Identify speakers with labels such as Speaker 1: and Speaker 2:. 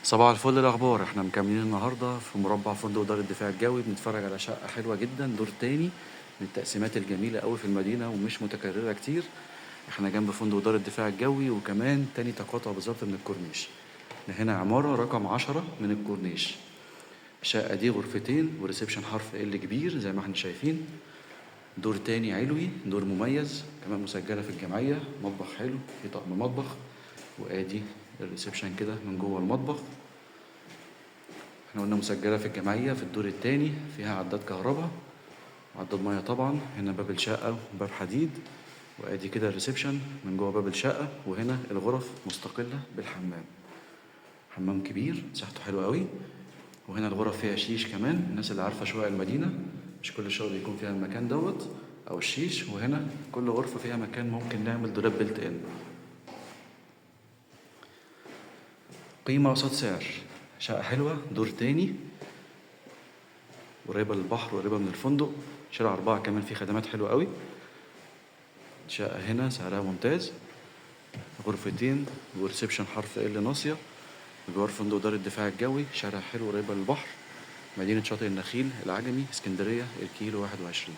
Speaker 1: صباح الفل. الأخبار، احنا مكملين النهاردة في مربع فندق دار الدفاع الجوي، بنتفرج على شقة حلوة جدا، دور تاني من التقسيمات الجميلة قوي في المدينة ومش متكررة كتير. احنا جنب فندق دار الدفاع الجوي، وكمان تاني تقاطع بالظبط من الكورنيش. احنا هنا عمارة رقم 10 من الكورنيش. الشقة دي غرفتين وريسبشن حرف ال كبير زي ما احنا شايفين. دور تاني علوي، دور مميز، كمان مسجلة في الجمعية، مطبخ حلو، في طقم مطبخ، وادي الريسبشن كده من جوه المطبخ. احنا قلنا مسجلة في الجمعية في الدور التاني، فيها عداد كهرباء وعداد مية طبعا. هنا باب الشقة وباب حديد، وادي كده الريسبشن من جوه باب الشقة. وهنا الغرف مستقلة بالحمام، حمام كبير مساحته حلوة قوي. وهنا الغرف فيها شيش كمان، الناس اللي عارفة شوية المدينة مش كل شغل يكون فيها المكان دوت او الشيش. وهنا كل غرفة فيها مكان ممكن نعمل دولاب بلت ان. قيمة قصاد سعر، شقة حلوة دور تاني، قريبة للبحر وقريبة من الفندق. شارع 4 كمان فيه خدمات حلوة قوي. شقة هنا سعرها ممتاز، غرفتين وريسبشن حرف ال ناصية، بجوار فندق دار الدفاع الجوي. شارع حلو قريبة للبحر، مدينة شاطئ النخيل العجمي، اسكندرية، الكيلو 21.